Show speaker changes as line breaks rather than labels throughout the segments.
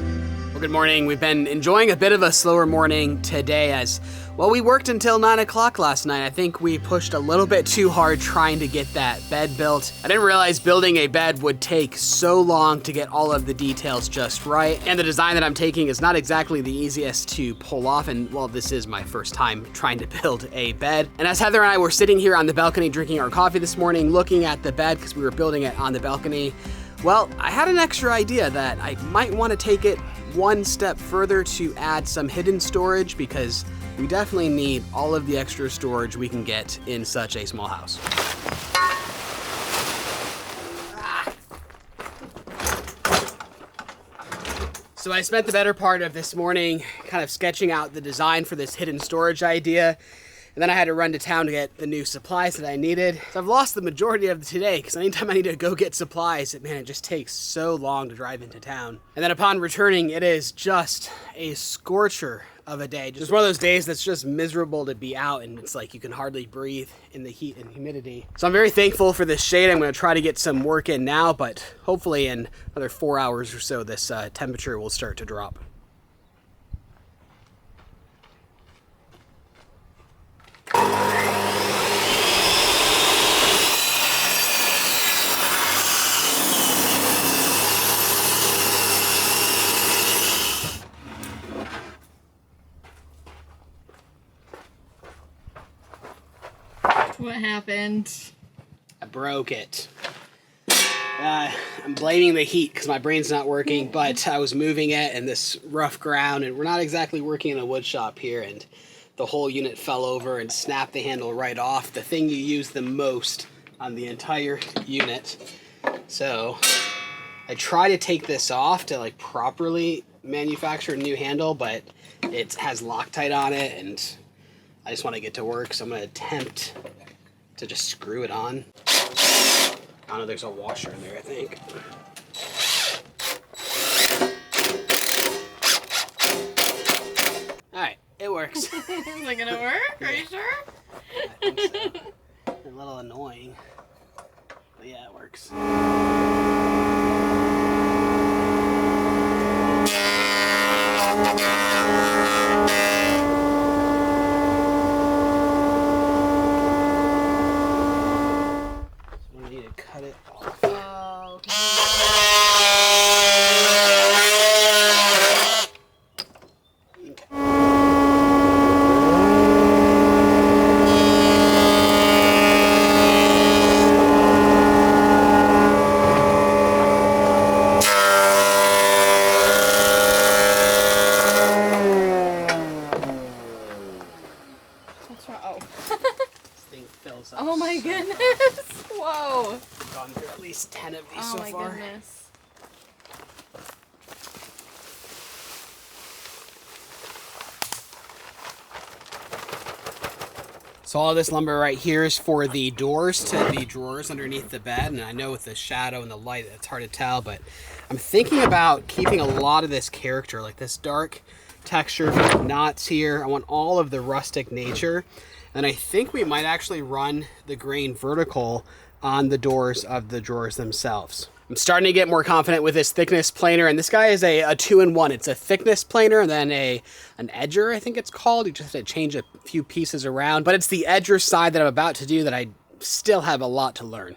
Well, good morning. We've been enjoying a bit of a slower morning today as, well, we worked until 9 o'clock last night. I think we pushed a little bit too hard trying to get that bed built. I didn't realize building a bed would take so long to get all of the details just right. And the design that I'm taking is not exactly the easiest to pull off. And, well, this is my first time trying to build a bed. And as Heather and I were sitting here on the balcony drinking our coffee this morning, looking at the bed because we were building it on the balcony, well, I had an extra idea that I might want to take it one step further to add some hidden storage because we definitely need all of the extra storage we can get in such a small house. So I spent the better part of this morning kind of sketching out the design for this hidden storage idea. And then I had to run to town to get the new supplies that I needed. So I've lost the majority of today because anytime I need to go get supplies, it just takes so long to drive into town. And then upon returning, it is just a scorcher of a day. Just one of those days that's just miserable to be out and it's like you can hardly breathe in the heat and humidity. So I'm very thankful for this shade. I'm gonna try to get some work in now, but hopefully in another 4 hours or so, this temperature will start to drop.
What happened?
I broke it. I'm blaming the heat because my brain's not working, but I was moving it in this rough ground and we're not exactly working in a wood shop here, and the whole unit fell over and snapped the handle right off, the thing you use the most on the entire unit. So I try to take this off to like properly manufacture a new handle, but it has Loctite on it and I just want to get to work, so I'm going to attempt to just screw it on. I don't know, there's a washer in there, I think. Alright, it works.
Is it gonna work? Are you sure?
I think so. A little annoying, but yeah, it works. Cut it off.
Oh, okay. What's wrong? Oh.
This thing fills up.
Oh my goodness. Whoa.
I've gone through at least 10 of these
Oh
so
my
far.
goodness.
So all this lumber right here is for the doors to the drawers underneath the bed, and I know with the shadow and the light it's hard to tell, but I'm thinking about keeping a lot of this character, like this dark texture for the knots here. I want all of the rustic nature, and I think we might actually run the grain vertical on the doors of the drawers themselves. I'm starting to get more confident with this thickness planer, and this guy is a 2-in-1. It's a thickness planer and then an edger, I think it's called. You just have to change a few pieces around, but it's the edger side that I'm about to do that I still have a lot to learn.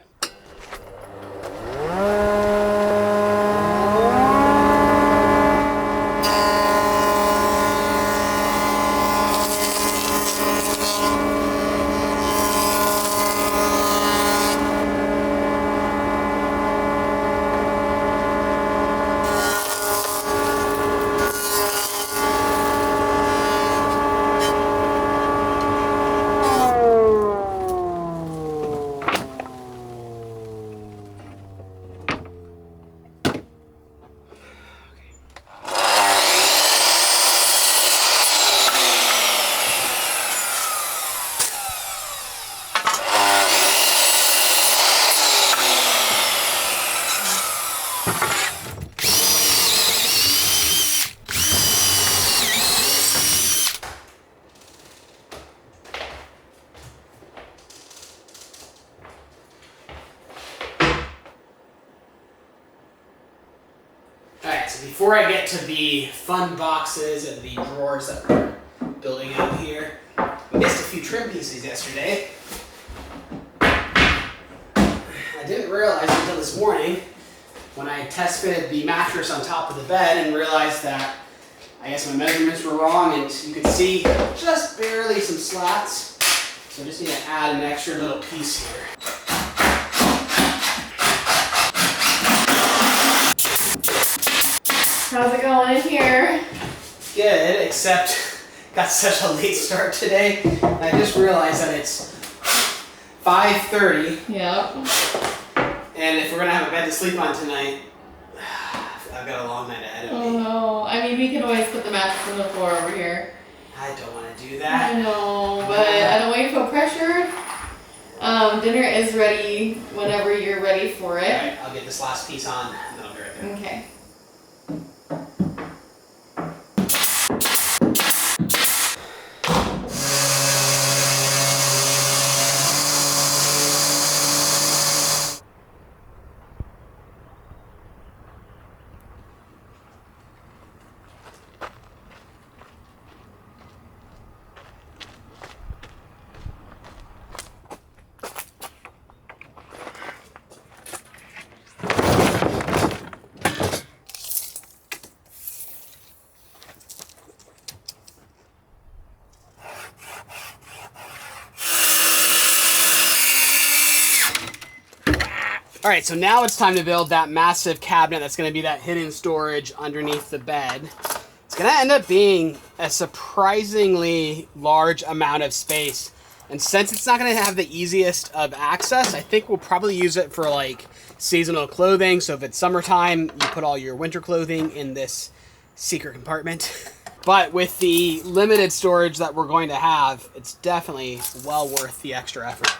so before I get to the fun boxes and the drawers that we're building out here, we missed a few trim pieces yesterday. I didn't realize until this morning when I test fitted the mattress on top of the bed and realized that I guess my measurements were wrong, and you can see just barely some slats. So I just need to add an extra little piece here.
How's it going in here?
Good, except got such a late start today. I just realized that it's 5:30.
Yep.
And if we're gonna have a bed to sleep on tonight, I've got a long night ahead of me.
Oh no. I mean, we can always put the mattress on the floor over here.
I don't want to do that.
I know, but I don't want you to feel pressured. Dinner is ready whenever you're ready for it.
Alright, I'll get this last piece on and then I'll be right there.
Okay.
All right, so now it's time to build that massive cabinet that's going to be that hidden storage underneath the bed. It's going to end up being a surprisingly large amount of space. And since it's not going to have the easiest of access, I think we'll probably use it for like seasonal clothing. So if it's summertime, you put all your winter clothing in this secret compartment. But with the limited storage that we're going to have, it's definitely well worth the extra effort.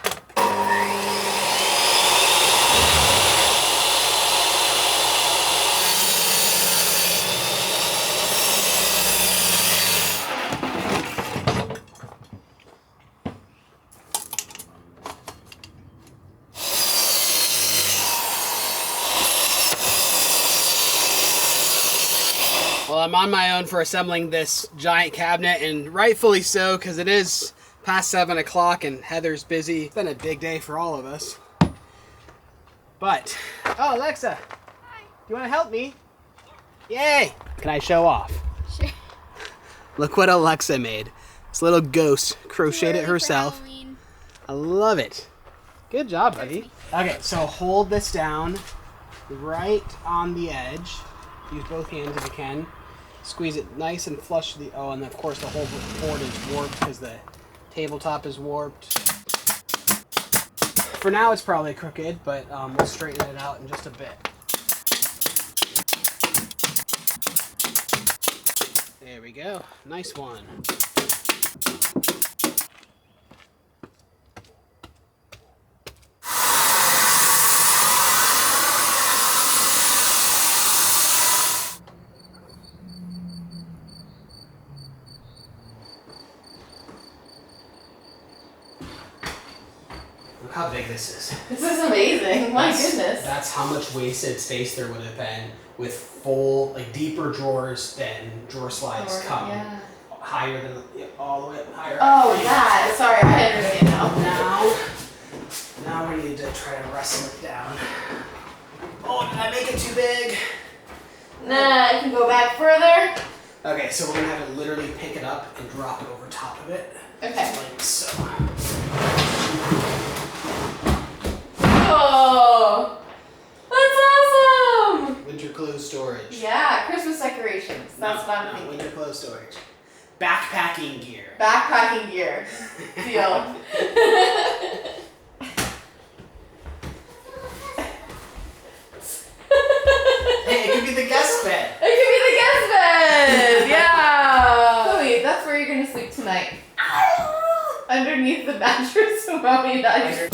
Well, I'm on my own for assembling this giant cabinet, and rightfully so, because it is past 7 o'clock and Heather's busy. It's been a big day for all of us. But, oh, Alexa. Hi. Do you want to help me? Yay! Can I show off?
Sure.
Look what Alexa made. This little ghost crocheted it herself. I love it. Good job, buddy. Okay, so hold this down right on the edge. Use both hands if you can. Squeeze it nice and flush to the... Oh, and of course the whole board is warped because the tabletop is warped. For now it's probably crooked, but we'll straighten it out in just a bit. There we go. Nice one. Look how big this is.
This is amazing. My goodness.
That's how much wasted space there would have been with full, like deeper drawers than drawer slides come.
Yeah.
Higher than, all the way up higher.
Oh, that. Sorry, I understand now.
Now we need to try to wrestle it down. Oh, did I make it too big?
Nah, I can go back further.
Okay, so we're gonna have to literally pick it up and drop it over top of it.
Okay.
Like so.
Oh, that's awesome!
Winter clothes storage.
Yeah, Christmas decorations. That's what I'm thinking.
Winter clothes storage. Backpacking gear.
Backpacking gear. Deal.
Hey, it could be the guest bed.
It could be the guest bed. Yeah. Chloe, that's where you're gonna sleep tonight. Underneath the mattress so Mommy and I.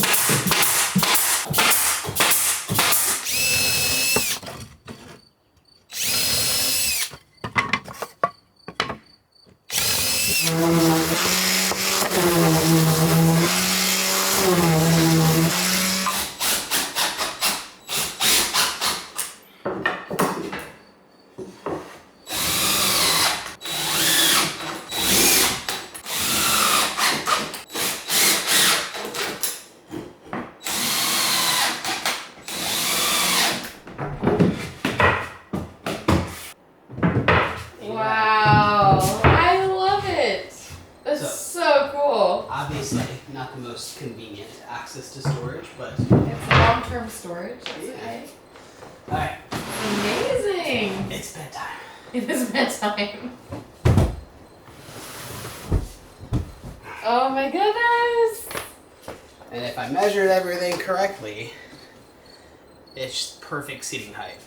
most convenient access to storage, but
it's long-term storage. That's okay.
All right.
Amazing.
It's bedtime.
It is bedtime. Oh my goodness.
And if I measured everything correctly, it's perfect seating height.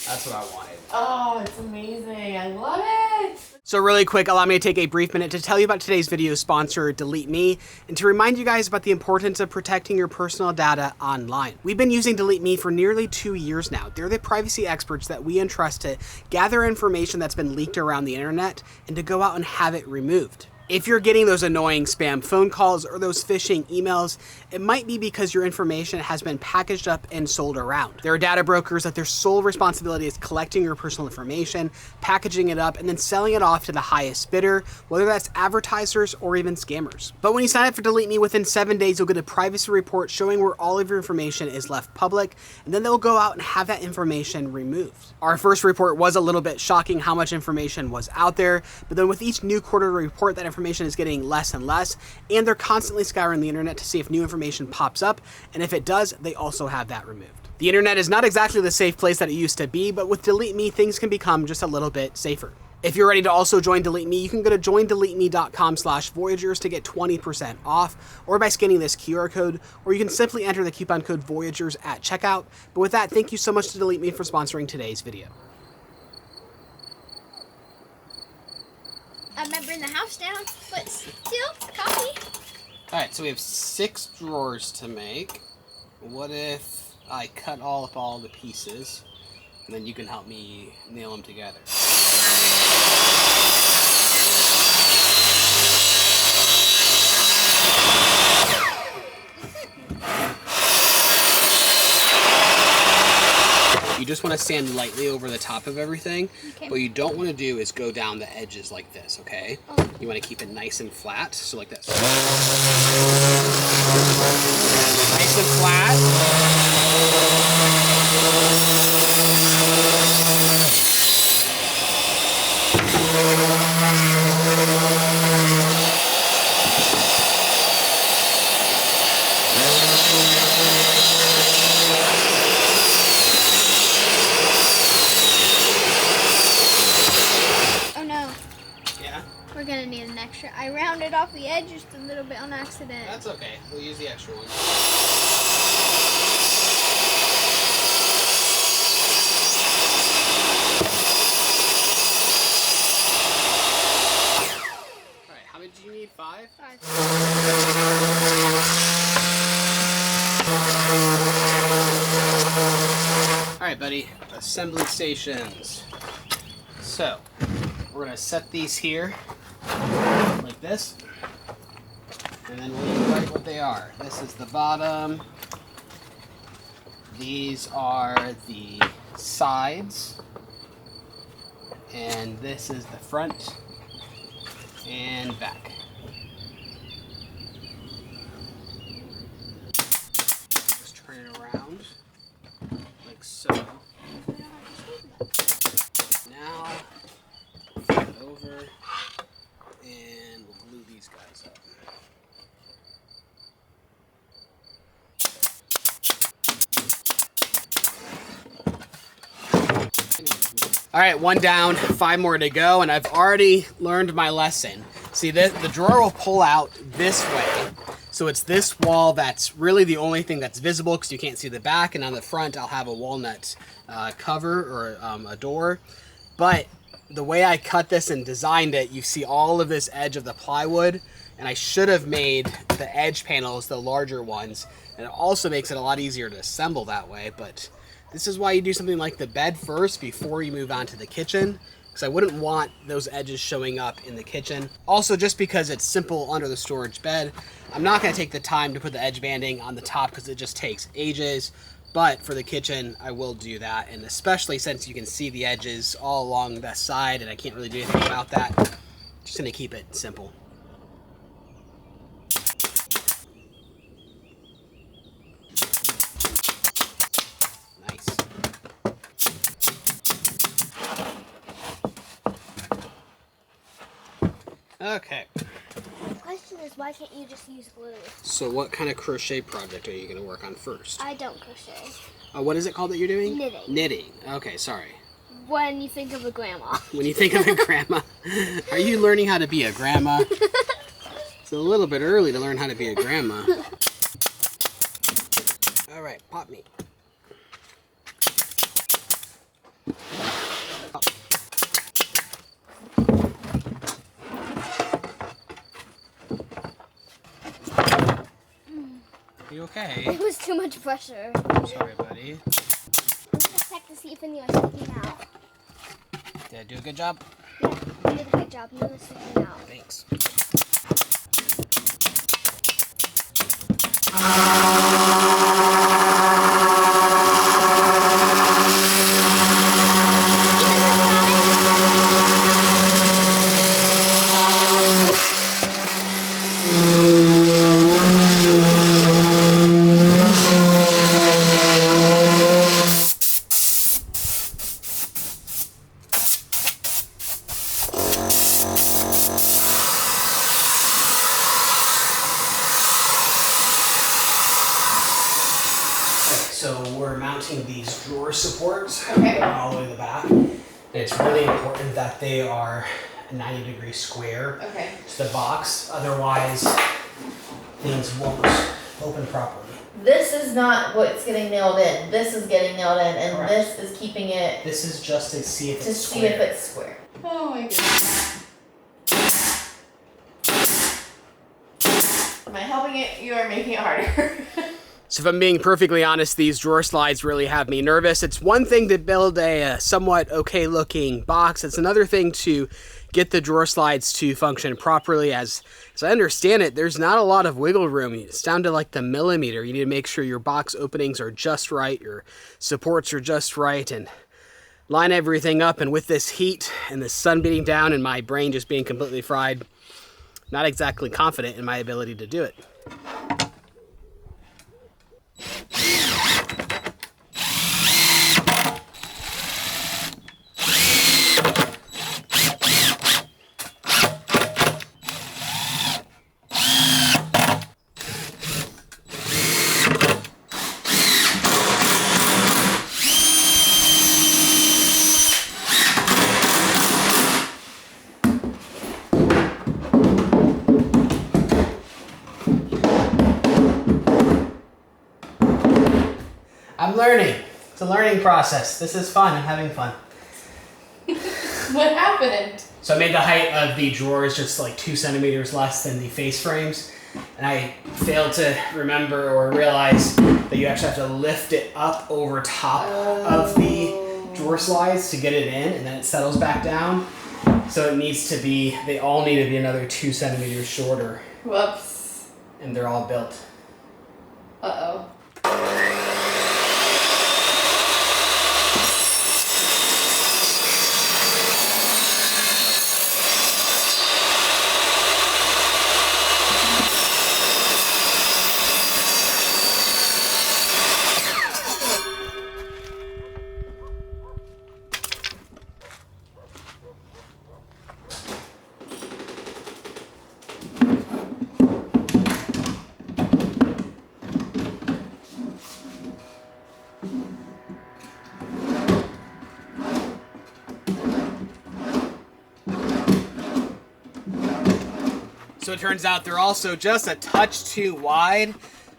That's what I wanted.
Oh, it's amazing. I love it.
So really quick, allow me to take a brief minute to tell you about today's video sponsor, Delete Me, and to remind you guys about the importance of protecting your personal data online. We've been using Delete Me for nearly 2 years now. They're the privacy experts that we entrust to gather information that's been leaked around the internet and to go out and have it removed. If you're getting those annoying spam phone calls or those phishing emails, it might be because your information has been packaged up and sold around. There are data brokers that their sole responsibility is collecting your personal information, packaging it up, and then selling it off to the highest bidder, whether that's advertisers or even scammers. But when you sign up for Delete Me, within 7 days, you'll get a privacy report showing where all of your information is left public, and then they'll go out and have that information removed. Our first report was a little bit shocking how much information was out there, but then with each new quarterly report, that information is getting less and less, and they're constantly scouring the internet to see if new information pops up, and if it does, they also have that removed. The internet is not exactly the safe place that it used to be, but with Delete Me, things can become just a little bit safer. If you're ready to also join Delete Me, you can go to joindeleteme.com/Voyagers to get 20% off, or by scanning this QR code, or you can simply enter the coupon code Voyagers at checkout. But with that, thank you so much to Delete Me for sponsoring today's video.
I remember in the house down, but still, coffee.
All right, so we have 6 drawers to make. What if I cut up all the pieces, and then you can help me nail them together? You just want to sand lightly over the top of everything.
Okay.
What you don't want to do is go down the edges like this, okay?
Oh.
You want to keep it nice and flat, so like this. Nice and flat.
We're gonna need an extra. I rounded off the edge just a little bit on accident.
That's okay. We'll use the extra one. Alright, how many do you need? 5?
5.
Alright, buddy. Assembly stations. So, we're gonna set these here like this, and then we'll write what they are. This is the bottom, these are the sides, and this is the front and back. Just turn it around like so. Now flip it over, and we'll glue these guys up. All right, 1 down, 5 more to go, and I've already learned my lesson. See, the drawer will pull out this way, so it's this wall that's really the only thing that's visible because you can't see the back, and on the front I'll have a walnut cover or a door. But the way I cut this and designed it, you see all of this edge of the plywood, and I should have made the edge panels the larger ones, and it also makes it a lot easier to assemble that way. But this is why you do something like the bed first before you move on to the kitchen, because I wouldn't want those edges showing up in the kitchen. Also, just because it's simple under the storage bed, I'm not going to take the time to put the edge banding on the top because it just takes ages. But for the kitchen, I will do that, and especially since you can see the edges all along the side and I can't really do anything about that, just gonna keep it simple. Nice. Okay.
I question is, why can't you just use glue?
So what kind of crochet project are you going to work on first?
I don't crochet.
What is it called that you're doing?
Knitting.
Knitting. Okay, sorry.
When you think of a grandma.
When you think of a grandma. Are you learning how to be a grandma? It's a little bit early to learn how to be a grandma. All right, pop me. You okay?
It was too much pressure.
I'm sorry, buddy.
Let's check to see if any are sticking out.
Did I do a good job?
Yeah, you did a good job. None are sticking out.
Thanks. So we're mounting these drawer supports all the way to the back. And it's really important that they are a 90-degree square to the box, otherwise things won't open properly.
This is not what's getting nailed in. This is getting nailed in, and
Correct.
this is keeping it
This is just to see if it's
see
square.
if it's square. Oh my goodness. Am I helping it? You are making it harder.
So if I'm being perfectly honest, these drawer slides really have me nervous. It's one thing to build a somewhat okay looking box. It's another thing to get the drawer slides to function properly. As I understand it, there's not a lot of wiggle room. It's down to like the millimeter. You need to make sure your box openings are just right, your supports are just right, and line everything up. And with this heat and the sun beating down and my brain just being completely fried, not exactly confident in my ability to do it. I'm learning. It's a learning process. This is fun. I'm having fun.
What happened?
So I made the height of the drawers just like 2 centimeters less than the face frames. And I failed to remember or realize that you actually have to lift it up over top of the drawer slides to get it in, and then it settles back down. So it needs to be, they all need to be another 2 centimeters shorter.
Whoops.
And they're all built.
Uh-oh.
So it turns out they're also just a touch too wide,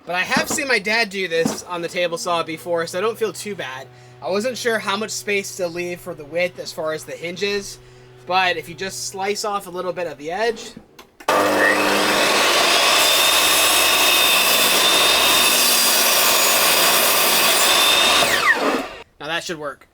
but I have seen my dad do this on the table saw before, so I don't feel too bad. I wasn't sure how much space to leave for the width as far as the hinges, but if you just slice off a little bit of the edge, now that should work.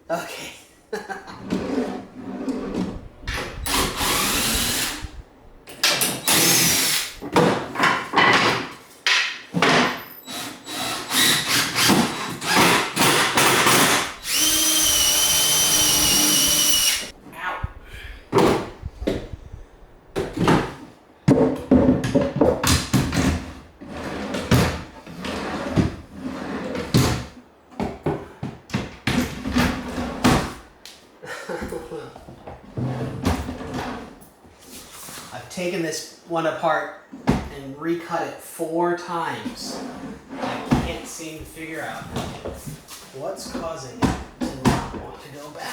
Okay. I've taken this one apart and recut it 4 times. I can't seem to figure out what's causing it to not want to go back.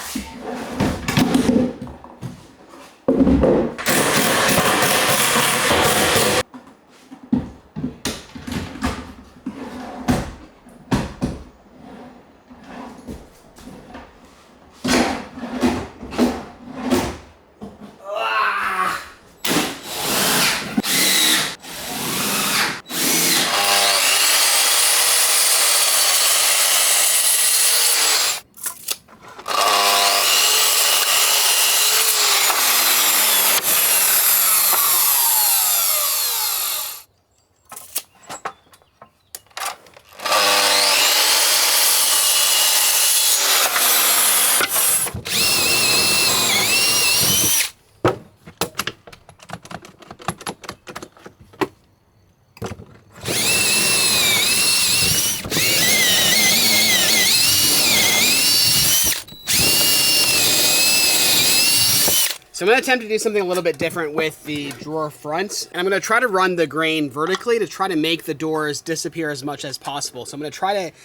So I'm going to attempt to do something a little bit different with the drawer fronts. And I'm going to try to run the grain vertically to try to make the doors disappear as much as possible. So I'm going to try to,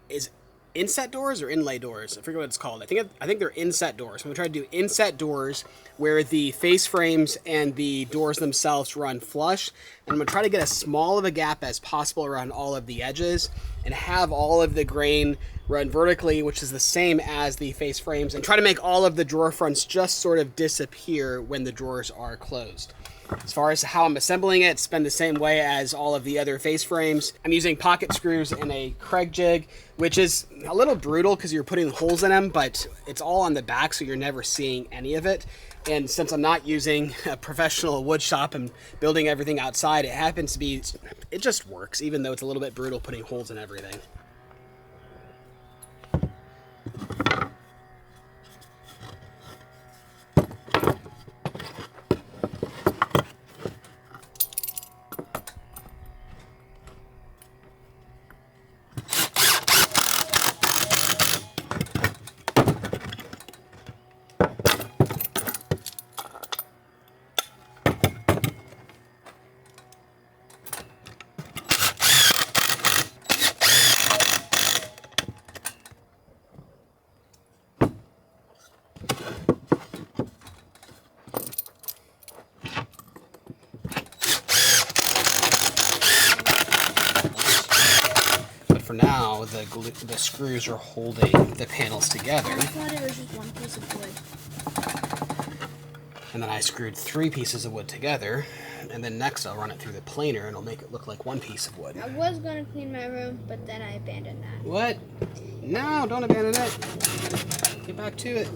is inset doors or inlay doors? I forget what it's called. I think they're inset doors. I'm going to try to do inset doors where the face frames and the doors themselves run flush. And I'm going to try to get as small of a gap as possible around all of the edges and have all of the grain run vertically, which is the same as the face frames, and try to make all of the drawer fronts just sort of disappear when the drawers are closed. As far as how I'm assembling it, it's been the same way as all of the other face frames. I'm using pocket screws and a Craig jig, which is a little brutal because you're putting holes in them, but it's all on the back, so you're never seeing any of it. And since I'm not using a professional wood shop and building everything outside, it happens to be, it just works, even though it's a little bit brutal putting holes in everything. For now, the screws are holding the panels together.
I thought it was just one piece of wood.
And then I screwed 3 pieces of wood together, and then next I'll run it through the planer and it'll make it look like one piece of wood.
I was going to clean my room, but then I abandoned that.
What? No, don't abandon it. Get back to it.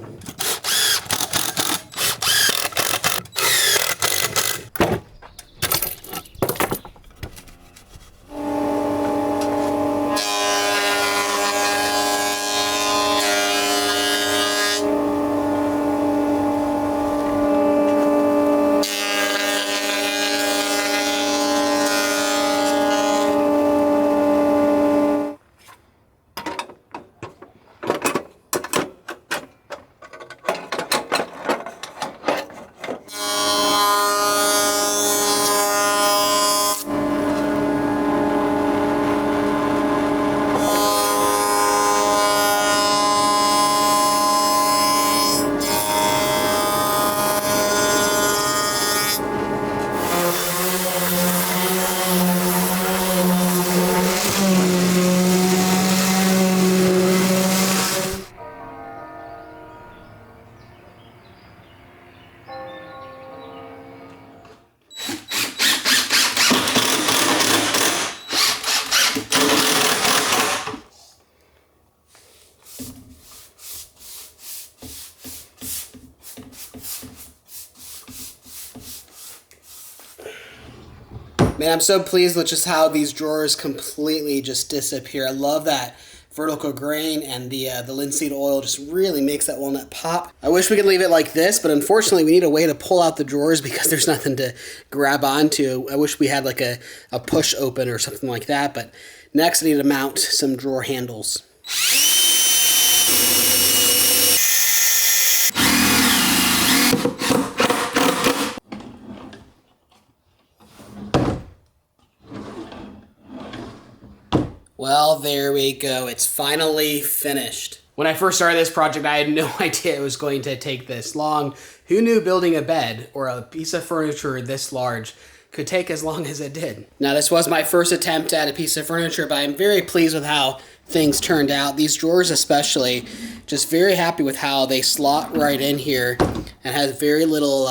Man, I'm so pleased with just how these drawers completely just disappear. I love that vertical grain, and the linseed oil just really makes that walnut pop. I wish we could leave it like this, but unfortunately we need a way to pull out the drawers because there's nothing to grab onto. I wish we had like a push open or something like that, but next I need to mount some drawer handles. Well, there we go. It's finally finished. When I first started this project, I had no idea it was going to take this long. Who knew building a bed or a piece of furniture this large could take as long as it did? Now, this was my first attempt at a piece of furniture, but I'm very pleased with how things turned out. These drawers especially, just very happy with how they slot right in here and has very little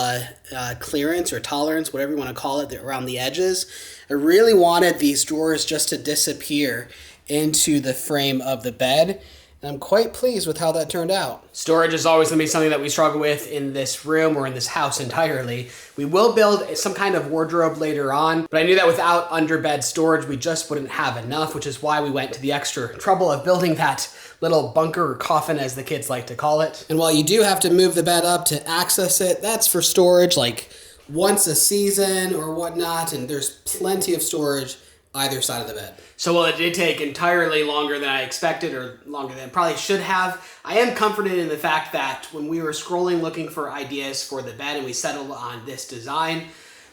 clearance or tolerance, whatever you want to call it, around the edges. I really wanted these drawers just to disappear into the frame of the bed. And I'm quite pleased with how that turned out. Storage is always going to be something that we struggle with in this room or in this house entirely. We will build some kind of wardrobe later on, but I knew that without underbed storage, we just wouldn't have enough, which is why we went to the extra trouble of building that little bunker or coffin, as the kids like to call it. And while you do have to move the bed up to access it, that's for storage like once a season or whatnot, and there's plenty of storage either side of the bed. So while it did take entirely longer than I expected, or longer than it probably should have, I am comforted in the fact that when we were scrolling looking for ideas for the bed and we settled on this design,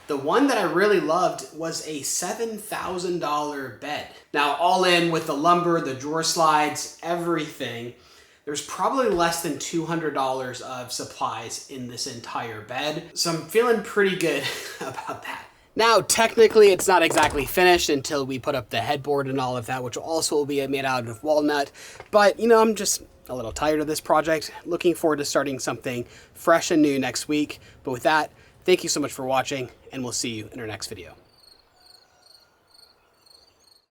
the one that I really loved was a $7,000 bed. Now, all in with the lumber, the drawer slides, everything, there's probably less than $200 of supplies in this entire bed. So I'm feeling pretty good about that. Now, technically, it's not exactly finished until we put up the headboard and all of that, which also will be made out of walnut. But, you know, I'm just a little tired of this project. Looking forward to starting something fresh and new next week. But with that, thank you so much for watching, and we'll see you in our next video.